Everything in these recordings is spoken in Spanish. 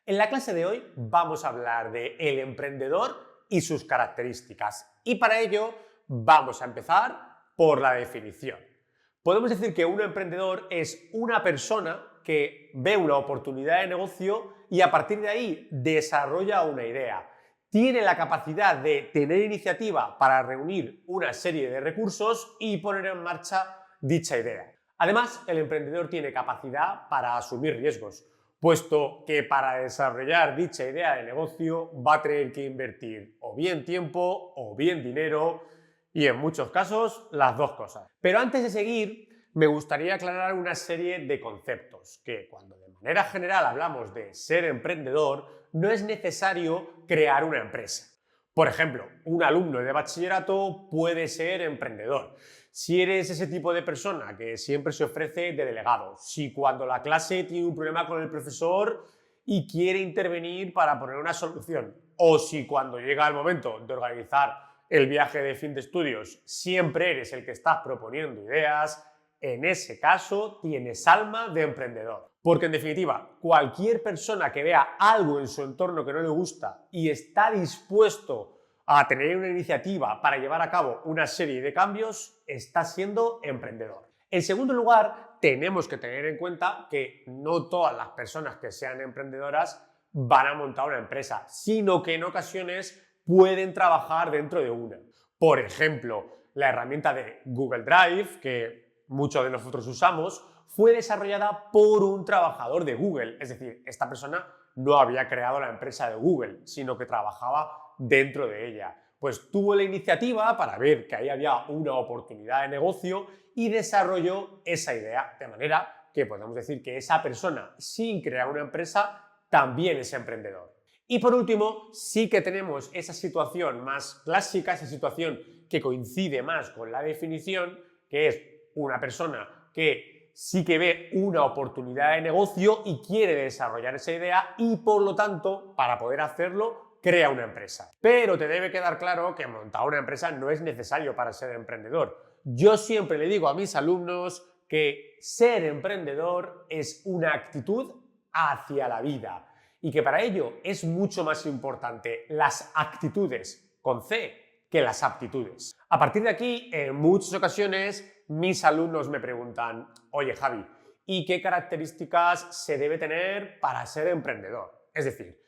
En la clase de hoy vamos a hablar de el emprendedor y sus características. Y para ello vamos a empezar por la definición. Podemos decir que un emprendedor es una persona que ve una oportunidad de negocio y a partir de ahí desarrolla una idea. Tiene la capacidad de tener iniciativa para reunir una serie de recursos y poner en marcha dicha idea. Además, el emprendedor tiene capacidad para asumir riesgos, puesto que para desarrollar dicha idea de negocio va a tener que invertir o bien tiempo o bien dinero y en muchos casos las dos cosas. Pero antes de seguir, me gustaría aclarar una serie de conceptos que cuando de manera general hablamos de ser emprendedor, no es necesario crear una empresa. Por ejemplo, un alumno de bachillerato puede ser emprendedor. Si eres ese tipo de persona que siempre se ofrece de delegado, si cuando la clase tiene un problema con el profesor y quiere intervenir para poner una solución, o si cuando llega el momento de organizar el viaje de fin de estudios siempre eres el que estás proponiendo ideas, en ese caso tienes alma de emprendedor. Porque en definitiva, cualquier persona que vea algo en su entorno que no le gusta y está dispuesto a tener una iniciativa para llevar a cabo una serie de cambios, está siendo emprendedor. En segundo lugar, tenemos que tener en cuenta que no todas las personas que sean emprendedoras van a montar una empresa, sino que en ocasiones pueden trabajar dentro de una. Por ejemplo, la herramienta de Google Drive, que muchos de nosotros usamos, fue desarrollada por un trabajador de Google. Es decir, esta persona no había creado la empresa de Google, sino que trabajaba dentro de ella. Pues tuvo la iniciativa para ver que ahí había una oportunidad de negocio y desarrolló esa idea, de manera que podemos decir que esa persona, sin crear una empresa, también es emprendedor. Y por último, sí que tenemos esa situación más clásica, esa situación que coincide más con la definición, que es una persona que sí que ve una oportunidad de negocio y quiere desarrollar esa idea y por lo tanto, para poder hacerlo, crea una empresa. Pero te debe quedar claro que montar una empresa no es necesario para ser emprendedor. Yo siempre le digo a mis alumnos que ser emprendedor es una actitud hacia la vida y que para ello es mucho más importante las actitudes con C que las aptitudes. A partir de aquí, en muchas ocasiones, mis alumnos me preguntan: oye Javi, ¿y qué características se debe tener para ser emprendedor? Es decir,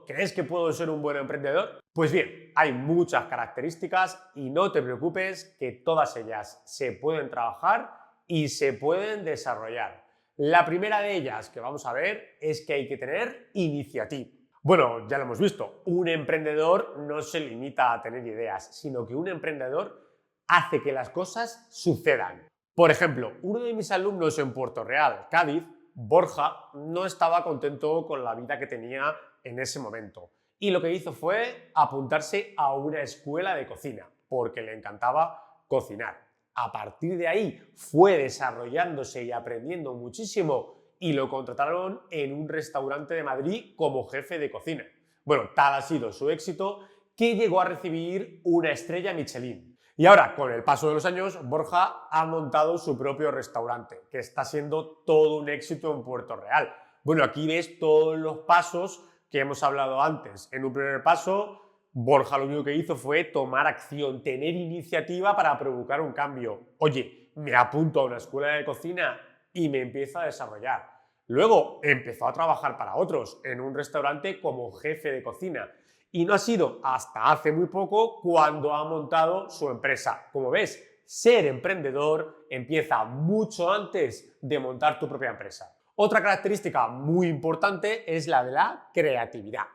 ¿crees que puedo ser un buen emprendedor? Pues bien, hay muchas características y no te preocupes que todas ellas se pueden trabajar y se pueden desarrollar. La primera de ellas que vamos a ver es que hay que tener iniciativa. Bueno, ya lo hemos visto, un emprendedor no se limita a tener ideas, sino que un emprendedor hace que las cosas sucedan. Por ejemplo, uno de mis alumnos en Puerto Real, Cádiz, Borja, no estaba contento con la vida que tenía en ese momento y lo que hizo fue apuntarse a una escuela de cocina porque le encantaba cocinar. A partir de ahí fue desarrollándose y aprendiendo muchísimo y lo contrataron en un restaurante de Madrid como jefe de cocina. Bueno, tal ha sido su éxito que llegó a recibir una estrella Michelin. Y ahora, con el paso de los años, Borja ha montado su propio restaurante, que está siendo todo un éxito en Puerto Real. Bueno, aquí ves todos los pasos que hemos hablado antes. En un primer paso, Borja lo único que hizo fue tomar acción, tener iniciativa para provocar un cambio. Oye, me apunto a una escuela de cocina y me empiezo a desarrollar. Luego empezó a trabajar para otros en un restaurante como jefe de cocina. Y no ha sido hasta hace muy poco cuando ha montado su empresa. Como ves, ser emprendedor empieza mucho antes de montar tu propia empresa. Otra característica muy importante es la de la creatividad.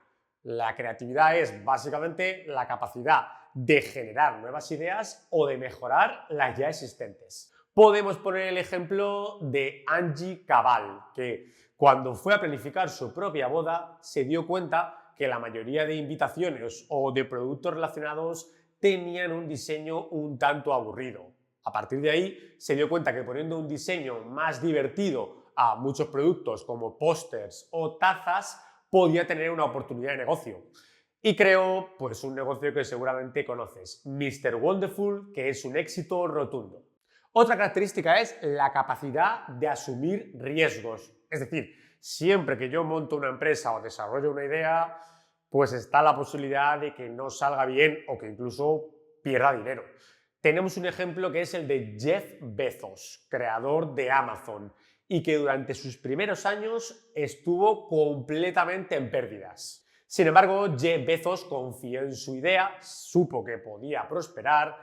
La creatividad es básicamente la capacidad de generar nuevas ideas o de mejorar las ya existentes. Podemos poner el ejemplo de Angie Cabal, que cuando fue a planificar su propia boda se dio cuenta que la mayoría de invitaciones o de productos relacionados tenían un diseño un tanto aburrido. A partir de ahí se dio cuenta que poniendo un diseño más divertido a muchos productos como pósters o tazas podía tener una oportunidad de negocio. Y creó pues un negocio que seguramente conoces, Mr. Wonderful, que es un éxito rotundo. Otra característica es la capacidad de asumir riesgos. Es decir, siempre que yo monto una empresa o desarrollo una idea, pues está la posibilidad de que no salga bien o que incluso pierda dinero. Tenemos un ejemplo que es el de Jeff Bezos, creador de Amazon, y que durante sus primeros años estuvo completamente en pérdidas. Sin embargo, Jeff Bezos confió en su idea, supo que podía prosperar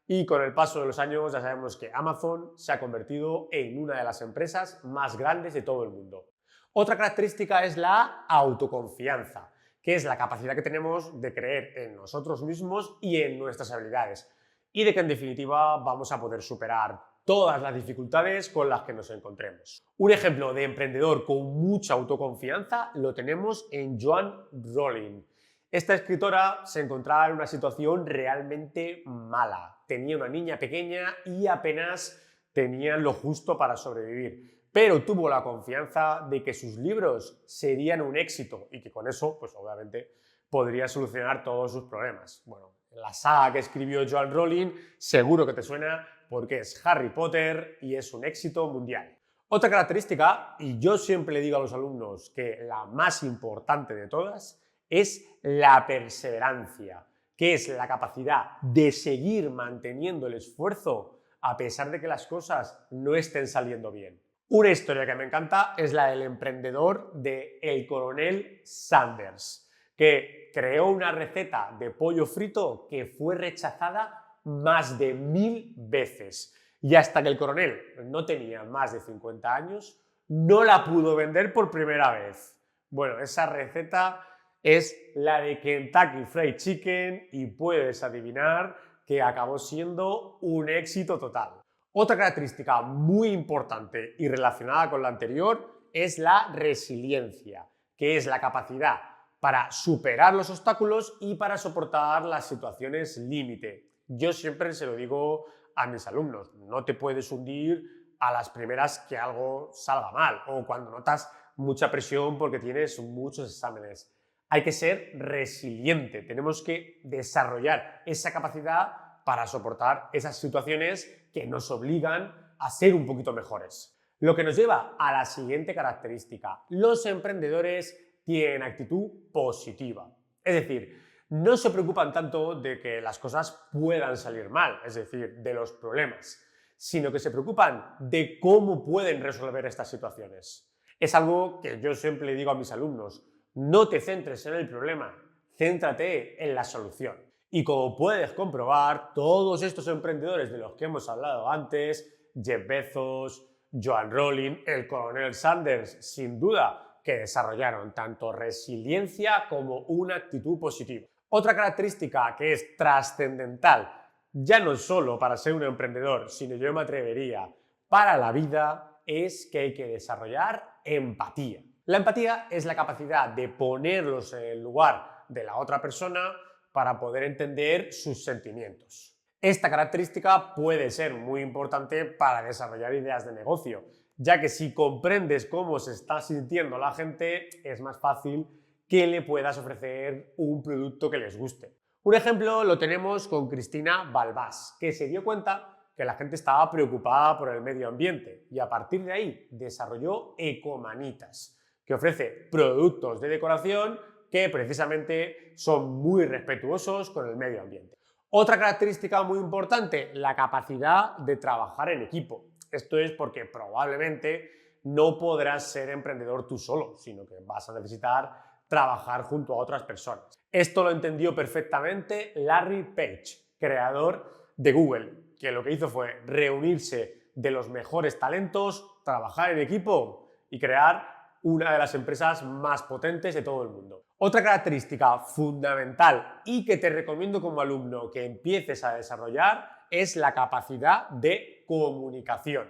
y con el paso de los años ya sabemos que Amazon se ha convertido en una de las empresas más grandes de todo el mundo. Otra característica es la autoconfianza, que es la capacidad que tenemos de creer en nosotros mismos y en nuestras habilidades, y de que en definitiva vamos a poder superar todas las dificultades con las que nos encontremos. Un ejemplo de emprendedor con mucha autoconfianza lo tenemos en Joan Rowling. Esta escritora se encontraba en una situación realmente mala. Tenía una niña pequeña y apenas tenía lo justo para sobrevivir. Pero tuvo la confianza de que sus libros serían un éxito y que con eso, pues obviamente, podría solucionar todos sus problemas. Bueno, la saga que escribió Joan Rowling seguro que te suena porque es Harry Potter y es un éxito mundial. Otra característica, y yo siempre le digo a los alumnos que la más importante de todas, es la perseverancia, que es la capacidad de seguir manteniendo el esfuerzo a pesar de que las cosas no estén saliendo bien. Una historia que me encanta es la del emprendedor de El Coronel Sanders, que creó una receta de pollo frito que fue rechazada más de 1000 veces. Y hasta que el coronel no tenía más de 50 años, no la pudo vender por primera vez. Bueno, esa receta es la de Kentucky Fried Chicken y puedes adivinar que acabó siendo un éxito total. Otra característica muy importante y relacionada con la anterior es la resiliencia, que es la capacidad para superar los obstáculos y para soportar las situaciones límite. Yo siempre se lo digo a mis alumnos, no te puedes hundir a las primeras que algo salga mal o cuando notas mucha presión porque tienes muchos exámenes. Hay que ser resiliente, tenemos que desarrollar esa capacidad para soportar esas situaciones que nos obligan a ser un poquito mejores. Lo que nos lleva a la siguiente característica. Los emprendedores tienen actitud positiva. Es decir, no se preocupan tanto de que las cosas puedan salir mal, es decir, de los problemas, sino que se preocupan de cómo pueden resolver estas situaciones. Es algo que yo siempre le digo a mis alumnos, no te centres en el problema, céntrate en la solución. Y como puedes comprobar, todos estos emprendedores de los que hemos hablado antes, Jeff Bezos, Joan Rowling, el Coronel Sanders, sin duda que desarrollaron tanto resiliencia como una actitud positiva. Otra característica que es trascendental, ya no solo para ser un emprendedor, sino yo me atrevería para la vida, es que hay que desarrollar empatía. La empatía es la capacidad de ponerlos en el lugar de la otra persona para poder entender sus sentimientos. Esta característica puede ser muy importante para desarrollar ideas de negocio, ya que si comprendes cómo se está sintiendo la gente, es más fácil que le puedas ofrecer un producto que les guste. Un ejemplo lo tenemos con Cristina Balbás, que se dio cuenta que la gente estaba preocupada por el medio ambiente y a partir de ahí desarrolló Ecomanitas, que ofrece productos de decoración que precisamente son muy respetuosos con el medio ambiente. Otra característica muy importante, la capacidad de trabajar en equipo. Esto es porque probablemente no podrás ser emprendedor tú solo, sino que vas a necesitar trabajar junto a otras personas. Esto lo entendió perfectamente Larry Page, creador de Google, que lo que hizo fue reunirse de los mejores talentos, trabajar en equipo y crear una de las empresas más potentes de todo el mundo. Otra característica fundamental y que te recomiendo como alumno que empieces a desarrollar es la capacidad de comunicación,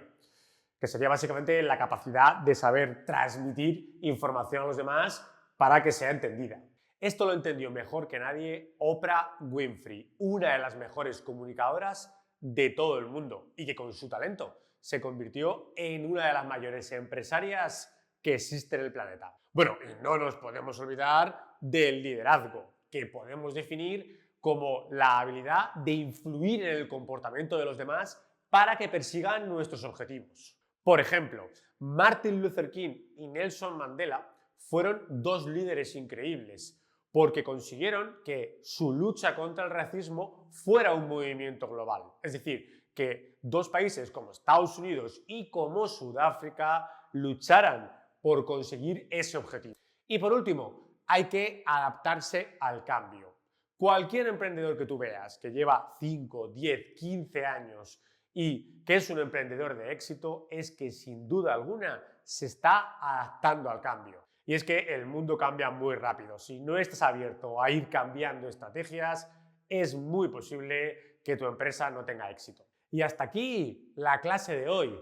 que sería básicamente la capacidad de saber transmitir información a los demás para que sea entendida. Esto lo entendió mejor que nadie Oprah Winfrey, una de las mejores comunicadoras de todo el mundo y que con su talento se convirtió en una de las mayores empresarias que existe en el planeta. Bueno, y no nos podemos olvidar del liderazgo, que podemos definir como la habilidad de influir en el comportamiento de los demás para que persigan nuestros objetivos. Por ejemplo, Martin Luther King y Nelson Mandela fueron dos líderes increíbles porque consiguieron que su lucha contra el racismo fuera un movimiento global. Es decir, que dos países como Estados Unidos y como Sudáfrica lucharan por conseguir ese objetivo. Y por último, hay que adaptarse al cambio. Cualquier emprendedor que tú veas que lleva 5, 10, 15 años y que es un emprendedor de éxito es que sin duda alguna se está adaptando al cambio. Y es que el mundo cambia muy rápido. Si no estás abierto a ir cambiando estrategias, es muy posible que tu empresa no tenga éxito. Y hasta aquí la clase de hoy.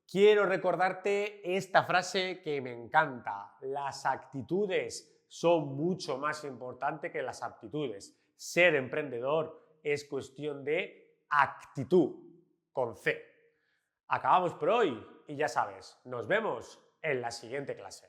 Quiero recordarte esta frase que me encanta. Las actitudes son mucho más importantes que las aptitudes. Ser emprendedor es cuestión de actitud, con C. Acabamos por hoy y ya sabes, nos vemos en la siguiente clase.